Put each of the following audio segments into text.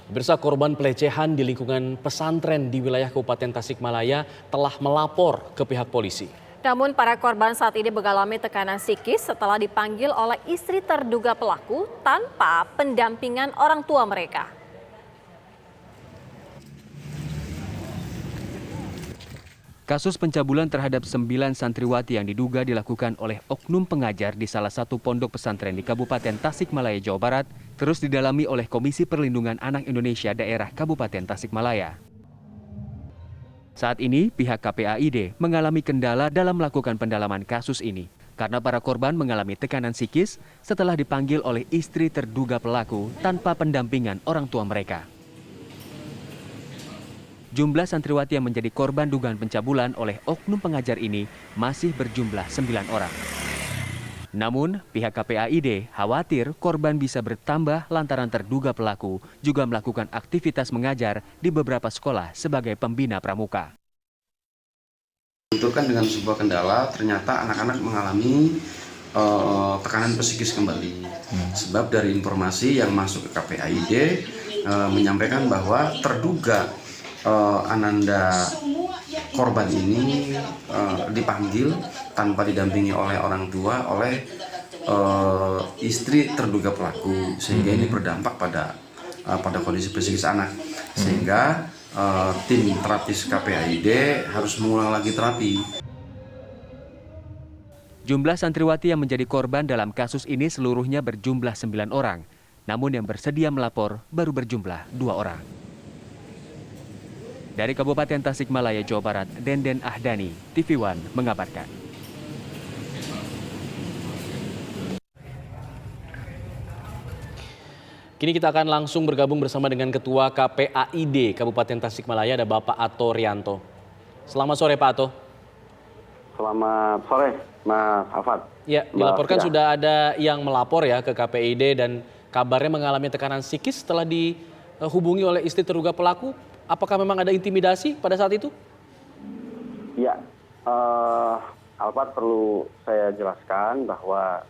Pemirsa, korban pelecehan di lingkungan pesantren di wilayah Kabupaten Tasikmalaya telah melapor ke pihak polisi. Namun para korban saat ini mengalami tekanan psikis setelah dipanggil oleh istri terduga pelaku tanpa pendampingan orang tua mereka. Kasus pencabulan terhadap 9 santriwati yang diduga dilakukan oleh oknum pengajar di salah satu pondok pesantren di Kabupaten Tasikmalaya, Jawa Barat, terus didalami oleh Komisi Perlindungan Anak Indonesia Daerah Kabupaten Tasikmalaya. Saat ini, pihak KPAID mengalami kendala dalam melakukan pendalaman kasus ini, karena para korban mengalami tekanan psikis setelah dipanggil oleh istri terduga pelaku tanpa pendampingan orang tua mereka. Jumlah santriwati yang menjadi korban dugaan pencabulan oleh oknum pengajar ini masih berjumlah 9 orang. Namun, pihak KPAID khawatir korban bisa bertambah lantaran terduga pelaku juga melakukan aktivitas mengajar di beberapa sekolah sebagai pembina pramuka. Benturkan dengan sebuah kendala, ternyata anak-anak mengalami tekanan psikis kembali. Sebab dari informasi yang masuk ke KPAID menyampaikan bahwa terduga ananda korban ini dipanggil tanpa didampingi oleh orang tua, oleh istri terduga pelaku, sehingga ini berdampak pada kondisi psikis anak, sehingga tim terapis KPAID harus mengulang lagi terapi. Jumlah santriwati yang menjadi korban dalam kasus ini seluruhnya berjumlah 9 orang, namun yang bersedia melapor baru berjumlah 2 orang. Dari Kabupaten Tasikmalaya, Jawa Barat, Denden Ahdani, TV One mengabarkan. Kini kita akan langsung bergabung bersama dengan Ketua KPAID Kabupaten Tasikmalaya, ada Bapak Ato Rianto. Selamat sore Pak Ato. Selamat sore Mas Hafad. Ya, dilaporkan sudah ada yang melapor ya ke KPAID dan kabarnya mengalami tekanan psikis setelah dihubungi oleh istri terduga pelaku. Apakah memang ada intimidasi pada saat itu? Ya, Alphard, perlu saya jelaskan bahwa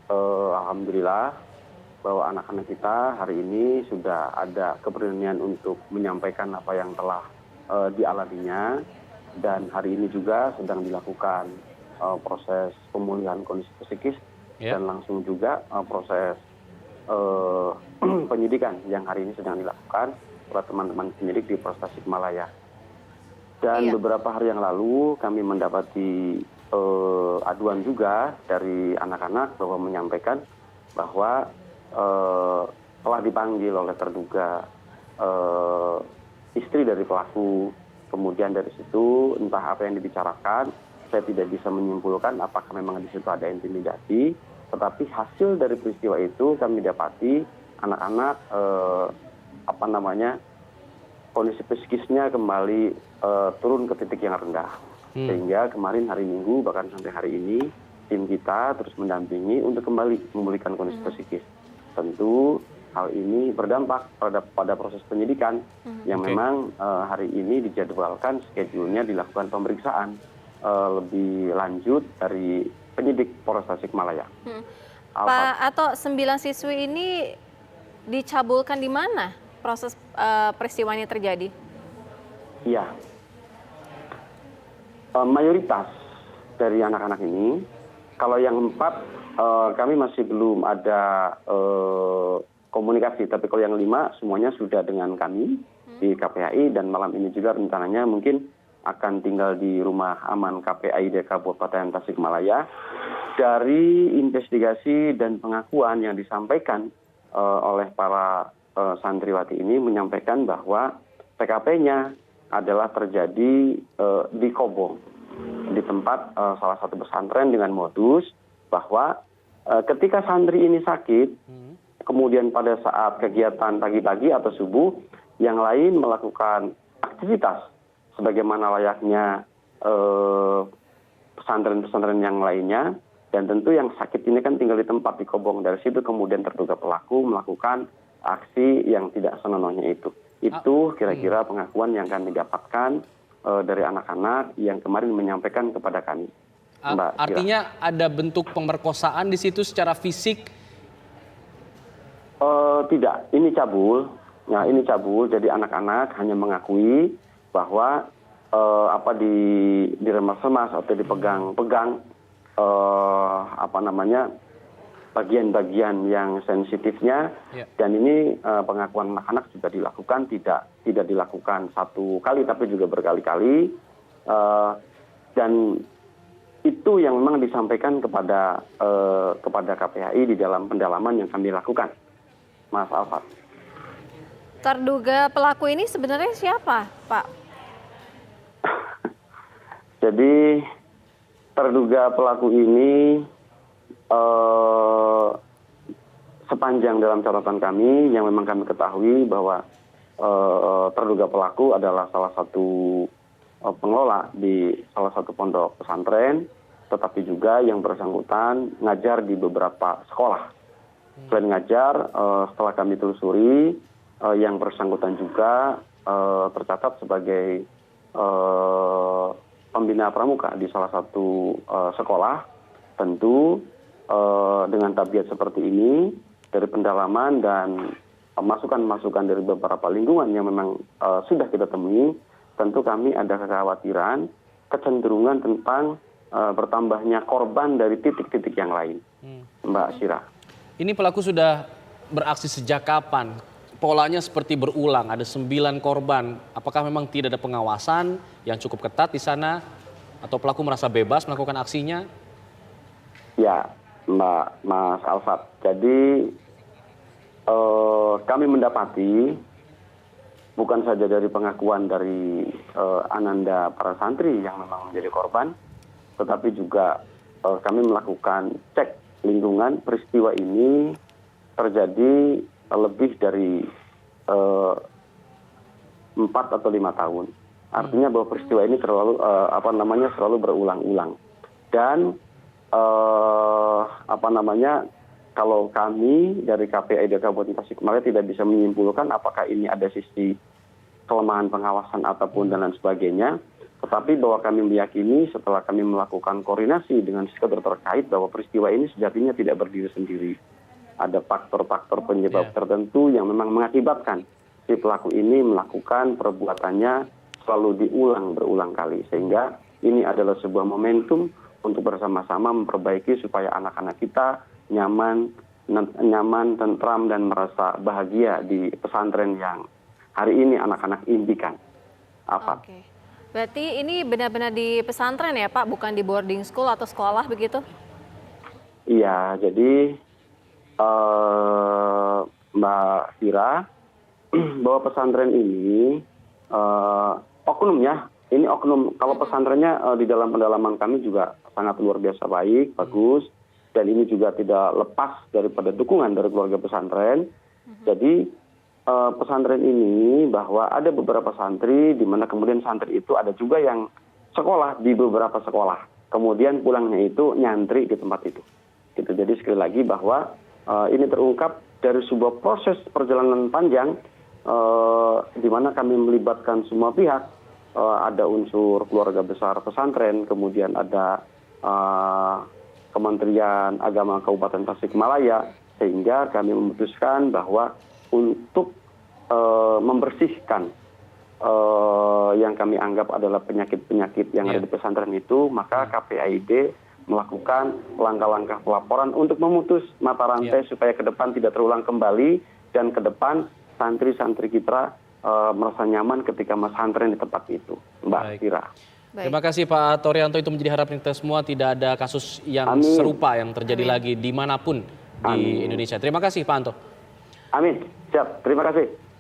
alhamdulillah bahwa anak-anak kita hari ini sudah ada keberanian untuk menyampaikan apa yang telah dialaminya, dan hari ini juga sedang dilakukan proses pemulihan kondisi psikis dan langsung juga proses penyidikan yang hari ini sedang dilakukan oleh teman-teman penyidik di Polres Tasikmalaya. Dan beberapa hari yang lalu kami mendapati aduan juga dari anak-anak bahwa menyampaikan bahwa telah dipanggil oleh terduga istri dari pelaku. Kemudian dari situ entah apa yang dibicarakan, saya tidak bisa menyimpulkan apakah memang di situ ada intimidasi. Tetapi hasil dari peristiwa itu kami dapati anak-anak kondisi psikisnya kembali turun ke titik yang rendah. Sehingga kemarin hari Minggu bahkan sampai hari ini tim kita terus mendampingi untuk kembali memulihkan kondisi psikis. Tentu hal ini berdampak pada proses penyidikan yang memang hari ini dijadwalkan schedule-nya dilakukan pemeriksaan lebih lanjut dari penyidik Polres Tasikmalaya. Pak Ato, 9 siswi ini dicabulkan di mana proses peristiwanya terjadi? Iya, mayoritas dari anak-anak ini, kalau yang 4 kami masih belum ada komunikasi, tapi kalau yang 5 semuanya sudah dengan kami di KPAI, dan malam ini juga rencananya mungkin akan tinggal di rumah aman KPAID Kabupaten Tasikmalaya. Dari investigasi dan pengakuan yang disampaikan oleh para santriwati ini menyampaikan bahwa TKP-nya adalah terjadi di Kobong, di tempat salah satu pesantren, dengan modus bahwa ketika santri ini sakit, kemudian pada saat kegiatan pagi-pagi atau subuh, yang lain melakukan aktivitas sebagaimana layaknya pesantren-pesantren yang lainnya, dan tentu yang sakit ini kan tinggal di tempat di Kobong. Dari situ kemudian terduga pelaku melakukan aksi yang tidak senonohnya itu. Itu kira-kira pengakuan yang kami dapatkan dari anak-anak yang kemarin menyampaikan kepada kami. Mbak, artinya ada bentuk pemerkosaan di situ secara fisik? Tidak, ini cabul. Nah, ini cabul, jadi anak-anak hanya mengakui bahwa diremas-remas atau dipegang-pegang bagian-bagian yang sensitifnya, dan ini pengakuan anak-anak juga dilakukan tidak dilakukan satu kali tapi juga berkali-kali, dan itu yang memang disampaikan kepada KPAI di dalam pendalaman yang kami lakukan, Mas Alfat. Terduga pelaku ini sebenarnya siapa, Pak? Jadi terduga pelaku ini sepanjang dalam catatan kami yang memang kami ketahui bahwa terduga pelaku adalah salah satu pengelola di salah satu pondok pesantren, tetapi juga yang bersangkutan ngajar di beberapa sekolah. Selain ngajar, setelah kami telusuri, yang bersangkutan juga tercatat sebagai pembina pramuka di salah satu sekolah. Tentu dengan tabiat seperti ini, dari pendalaman dan masukan-masukan dari beberapa lingkungan yang memang sudah kita temui, tentu kami ada kekhawatiran, kecenderungan tentang bertambahnya korban dari titik-titik yang lain, Mbak Syira. Ini pelaku sudah beraksi sejak kapan? Polanya seperti berulang, ada 9 korban. Apakah memang tidak ada pengawasan yang cukup ketat di sana? Atau pelaku merasa bebas melakukan aksinya? Ya, Mas Alfat. Jadi kami mendapati bukan saja dari pengakuan dari ananda para santri yang memang menjadi korban, tetapi juga kami melakukan cek lingkungan. Peristiwa ini terjadi lebih dari 4 atau 5 tahun. Artinya bahwa peristiwa ini selalu berulang-ulang. Dan kalau kami dari KPAI Kabupaten Tasikmalaya tidak bisa menyimpulkan apakah ini ada sisi kelemahan pengawasan ataupun dan lain sebagainya, tetapi bahwa kami meyakini setelah kami melakukan koordinasi dengan sektor terkait bahwa peristiwa ini sejatinya tidak berdiri sendiri. Ada faktor-faktor penyebab tertentu yang memang mengakibatkan si pelaku ini melakukan perbuatannya selalu berulang kali, sehingga ini adalah sebuah momentum untuk bersama-sama memperbaiki supaya anak-anak kita nyaman, tentram, dan merasa bahagia di pesantren yang hari ini anak-anak impikan. Apa? Oke. Berarti ini benar-benar di pesantren ya Pak, bukan di boarding school atau sekolah begitu? Iya, jadi Mbak Syira, bahwa pesantren ini oknumnya, ini oknum. Kalau pesantrennya di dalam pendalaman kami juga sangat luar biasa baik, bagus, dan ini juga tidak lepas daripada dukungan dari keluarga pesantren. Jadi pesantren ini bahwa ada beberapa santri, di mana kemudian santri itu ada juga yang sekolah di beberapa sekolah, kemudian pulangnya itu nyantri di tempat itu. Gitu. Jadi sekali lagi bahwa ini terungkap dari sebuah proses perjalanan panjang, di mana kami melibatkan semua pihak. Ada unsur keluarga besar pesantren, kemudian ada Kementerian Agama Kabupaten Tasikmalaya, sehingga kami memutuskan bahwa untuk membersihkan yang kami anggap adalah penyakit-penyakit yang ada di pesantren itu, maka KPAID melakukan langkah-langkah pelaporan untuk memutus mata rantai supaya ke depan tidak terulang kembali, dan ke depan santri-santri kita merasa nyaman ketika pesantren di tempat itu, Mbak Syira. Terima kasih Pak Torianto, itu menjadi harapan kita semua tidak ada kasus yang serupa yang terjadi lagi dimanapun di Indonesia. Terima kasih Pak Anto. Amin, siap, terima kasih.